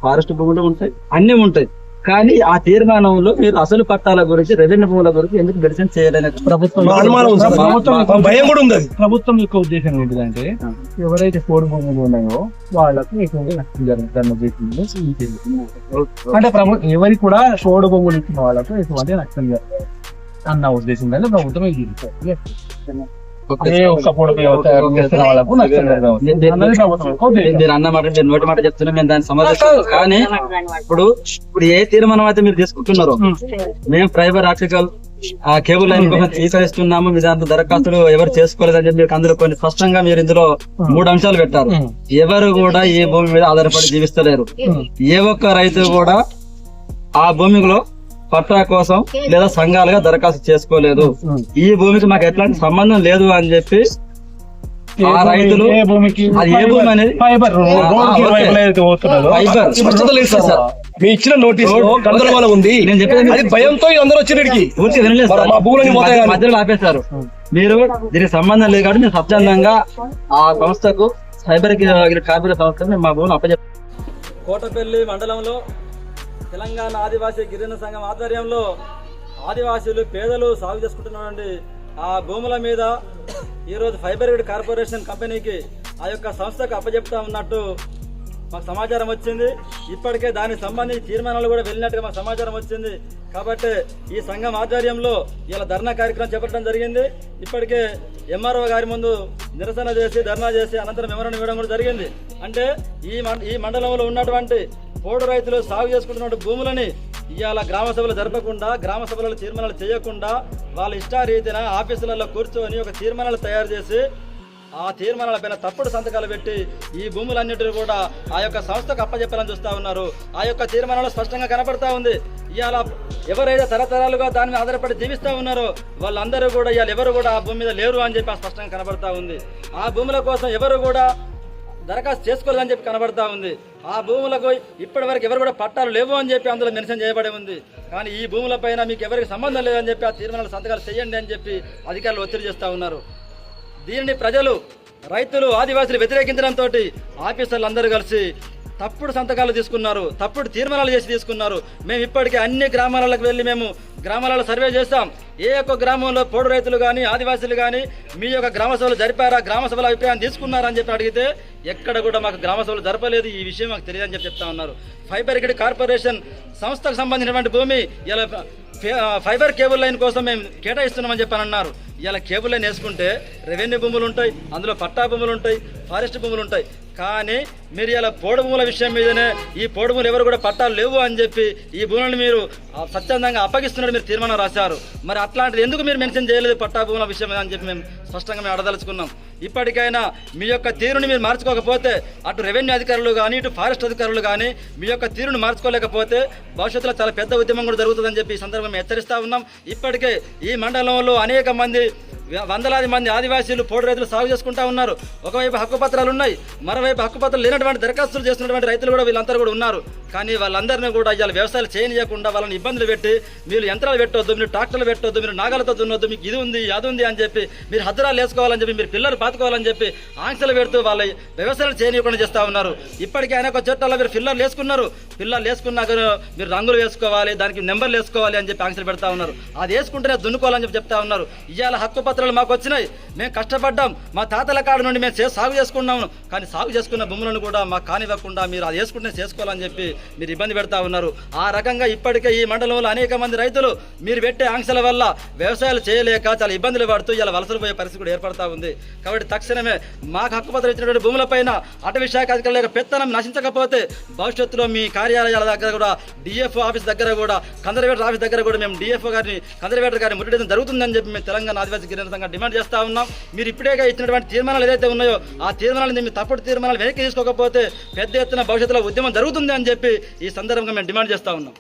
Forest భూములు ఉంటాయి, అన్ని ఉంటాయి. కానీ ఆ తీర్మానంలో మీరు అసలు పట్టాల గురించి, రెవెన్యూ భూముల గురించి ఎందుకు మెన్షన్ చేయలేని ప్రభుత్వం యొక్క ఉద్దేశం ఏంటిదంటే ఎవరైతే పోడు భూములు ఉన్నాయో వాళ్ళకు ఎటువంటి నష్టం జరుగుతుంది. అంటే ఎవరికి కూడా పోడు భూములు ఇచ్చిన వాళ్ళకు ఎటువంటి నష్టం జరగదు అన్న ఉద్దేశం మీద ప్రభుత్వం మీరు అన్నమాట, మీరు నోటి మాట చెప్తున్నా, మేము దాన్ని సమాధానం. కానీ ఇప్పుడు ఏ తీర్మానం అయితే మీరు తీసుకుంటున్నారో, మేము ఫైబర్ ఆప్టికల్ కేబుల్ లైన్ కోసం స్వీకరిస్తున్నాము, మీ దాంట్లో దరఖాస్తులు ఎవరు చేసుకోలేదని చెప్పి మీరు అందులో కొన్ని స్పష్టంగా మీరు ఇందులో 3 అంశాలు పెట్టారు. ఎవరు కూడా ఈ భూమి మీద ఆధారపడి జీవిస్తలేరు. ఏ ఒక్క రైతు కూడా ఆ భూమిలో పట్టా కోసం లేదా సంఘాలుగా దరఖాస్తు చేసుకోలేదు. ఈ భూమికి మాకు ఎట్లాంటి సంబంధం లేదు అని చెప్పి ఆ రైతులు ఇచ్చిన నోటీస్ ఉంది, భయంతో అందరూ మధ్యలో ఆపేశారు. మీరు దీనికి సంబంధం లేదు కాబట్టి మేము స్వచ్ఛందంగా ఆ సంస్థకు సైబర్ కార్మిక సంస్థకు మేము మా భూమిని అప్పచెప్పాం. కోటపల్లి మండలంలో తెలంగాణ ఆదివాసీ గిరిజన సంఘం ఆధ్వర్యంలో ఆదివాసీలు పేదలు సాగు చేసుకుంటున్నారండి. ఆ భూముల మీద ఈరోజు ఫైబర్ గ్రిడ్ కార్పొరేషన్ కంపెనీకి ఆ యొక్క సంస్థకు అప్పచెప్తా ఉన్నట్టు మాకు సమాచారం వచ్చింది. ఇప్పటికే దానికి సంబంధించి తీర్మానాలు కూడా వెళ్ళినట్టుగా మాకు సమాచారం వచ్చింది. కాబట్టి ఈ సంఘం ఆధ్వర్యంలో ఇలా ధర్నా కార్యక్రమం చేపట్టడం జరిగింది. ఇప్పటికే ఎంఆర్ఓ గారి ముందు నిరసన చేసి ధర్నా చేసి అనంతరం మెమోరాండం ఇవ్వడం కూడా జరిగింది. అంటే ఈ మండలంలో ఉన్నటువంటి పోడు రైతులు సాగు చేసుకుంటున్న భూములని ఇవాళ గ్రామ సభలు జరపకుండా, గ్రామ సభలలో తీర్మానాలు చేయకుండా వాళ్ళ ఇష్టారీతిన ఆఫీసులలో కూర్చొని ఒక తీర్మానాలు తయారు చేసి ఆ తీర్మానాల పైన తప్పుడు సంతకాలు పెట్టి ఈ భూములన్నిటిని కూడా ఆ యొక్క సంస్థకు అప్పచెప్పాలని చూస్తా ఉన్నారు. ఆ యొక్క తీర్మానంలో స్పష్టంగా కనపడతా ఉంది. ఇవాళ ఎవరైతే తరతరాలుగా దాని మీద ఆధారపడి జీవిస్తూ ఉన్నారో వాళ్ళందరూ కూడా ఇవాళ ఎవరు కూడా ఆ భూమి మీద లేరు అని చెప్పి స్పష్టంగా కనబడతా ఉంది. ఆ భూముల కోసం ఎవరు కూడా దరఖాస్తు చేసుకోలేదని చెప్పి కనబడతా ఉంది. ఆ భూములకు ఇప్పటి వరకు ఎవరు కూడా పట్టాలు లేవు అని చెప్పి అందులో మెన్షన్ చేయబడి ఉంది. కానీ ఈ భూముల పైన మీకు ఎవరికి సంబంధం లేదని చెప్పి ఆ తీర్మానాలు సంతకాలు చేయండి అని చెప్పి అధికారులు ఒత్తిడి చేస్తూ ఉన్నారు. దీనిని ప్రజలు, రైతులు, ఆదివాసులు వ్యతిరేకించడంతో ఆఫీసర్లు అందరూ కలిసి తప్పుడు సంతకాలు తీసుకున్నారు, తప్పుడు తీర్మానాలు చేసి తీసుకున్నారు. మేము ఇప్పటికే అన్ని గ్రామాలకు వెళ్ళి మేము గ్రామాలలో సర్వే చేస్తాం. ఏ ఒక్క గ్రామంలో పోడు రైతులు కానీ ఆదివాసులు కానీ మీ యొక్క గ్రామ సభలు జరిపారా, గ్రామ సభల అభిప్రాయం తీసుకున్నారని చెప్పి అడిగితే ఎక్కడ కూడా మాకు గ్రామ సభలు జరపలేదు, ఈ విషయం మాకు తెలియదని చెప్పి చెప్తా ఉన్నారు. ఫైబర్ గ్రిడ్ కార్పొరేషన్ సంస్థకు సంబంధించినటువంటి భూమి ఇలా ఫైబర్ కేబుల్ లైన్ కోసం మేము కేటాయిస్తున్నామని చెప్పని అన్నారు. ఇలా కేబుల్ లైన్ వేసుకుంటే రెవెన్యూ భూములు ఉంటాయి, అందులో పట్టా భూములు ఉంటాయి, ఫారెస్ట్ భూములు ఉంటాయి. కానీ మీరు ఇలా పోడు భూముల విషయం మీదనే ఈ పోడు భూములు ఎవరు కూడా పట్టాలు లేవు అని చెప్పి ఈ భూములను మీరు స్వచ్ఛందంగా అప్పగిస్తున్నట్టు మీరు తీర్మానం రాశారు. మరి అట్లాంటిది ఎందుకు మీరు మెన్షన్ చేయలేదు పట్టా భూముల విషయం అని చెప్పి మేము స్పష్టంగా మేము అడదలుచుకున్నాం. ఇప్పటికైనా మీ యొక్క తీరుని మీరు మార్చుకోకపోతే అటు రెవెన్యూ అధికారులు కానీ ఇటు ఫారెస్ట్ అధికారులు కానీ మీ యొక్క తీరుని మార్చుకోలేకపోతే భవిష్యత్తులో చాలా పెద్ద ఉద్యమం కూడా జరుగుతుందని చెప్పి ఈ సందర్భంగా మేము హెచ్చరిస్తూ ఉన్నాం. ఇప్పటికే ఈ మండలంలో అనేక మంది, వందలాది మంది ఆదివాసీలు పోడు రైతులు సాగు చేసుకుంటా ఉన్నారు. ఒకవైపు హక్కుపత్రాలు ఉన్నాయి, మరోవైపు హక్కుపత్రాలు లేనటువంటి దరఖాస్తులు చేస్తున్నటువంటి రైతులు కూడా వీళ్ళందరూ కూడా ఉన్నారు. కానీ వాళ్ళందరినీ కూడా ఇవాళ వ్యవసాయాలు చేయనియకుండా వాళ్ళని ఇబ్బందులు పెట్టి మీరు యంత్రాలు పెట్టొద్దు, మీరు ట్రాక్టర్లు పెట్టొద్దు, మీరు నాగలతో దున్నొద్దు, మీకు ఇది ఉంది అది ఉంది అని చెప్పి మీరు హద్దురాలు వేసుకోవాలని చెప్పి మీరు పిల్లలు పాతుకోవాలని చెప్పి ఆంక్షలు పెడుతూ వాళ్ళ వ్యవసాయాలు చేయనీయకుండా చేస్తూ ఉన్నారు. ఇప్పటికే అనేక చట్టాల్లో మీరు పిల్లలు వేసుకున్నారు, పిల్లలు వేసుకున్నాక మీరు రంగులు వేసుకోవాలి, దానికి నెంబర్లు వేసుకోవాలి అని చెప్పి ఆంక్షలు పెడతా ఉన్నారు. అది వేసుకుంటేనే దున్నుకోవాలని చెప్పి చెప్తా ఉన్నారు. ఇవాళ హక్కుపత్రాలు మాకు వచ్చినాయి, మేము కష్టపడ్డాం, మా తాతల కాడ నుండి మేము సాగు చేసుకున్నాము. కానీ సాగు చేసుకున్న భూములను కూడా మాకు కానివ్వకుండా మీరు అది వేసుకుంటే చేసుకోవాలని చెప్పి మీరు ఇబ్బంది పెడతా ఉన్నారు. ఆ రకంగా ఇప్పటికే ఈ మండలంలో అనేక మంది రైతులు మీరు పెట్టే ఆంక్షల వల్ల వ్యవసాయాలు చేయలేక చాలా ఇబ్బందులు పడుతూ ఇలా వలసలు పోయే పరిస్థితి కూడా ఏర్పడతా ఉంది. కాబట్టి తక్షణమే మాకు హక్కుపత్రం ఇచ్చినటువంటి భూములపైన అటవీ శాఖ అధికారుల పెత్తనం నశించకపోతే భవిష్యత్తులో మీ కార్యాలయాల దగ్గర కూడా డిఎఫ్ఓ ఆఫీస్ దగ్గర కూడా కన్జర్వేటర్ ఆఫీస్ దగ్గర కూడా మేము డిఎఫ్ఓ గారిని కన్జర్వేటర్ గారిని ముట్టడం జరుగుతుందని చెప్పి మేము తెలంగాణ ఆదివాసీ గిరిజన సంఘం డిమాండ్ చేస్తా ఉన్నాం. మీరు ఇప్పుడేగా ఇచ్చినటువంటి తీర్మానాలు ఏదైతే ఉన్నాయో ఆ తీర్మానాలు మీ తప్పుడు తీర్మానాలు వెనక్కి తీసుకోకపోతే పెద్ద ఎత్తున భవిష్యత్తులో ఉద్యమం జరుగుతుంది అని చెప్పి ఈ సందర్భంగా మేము డిమాండ్ చేస్తా ఉన్నాం.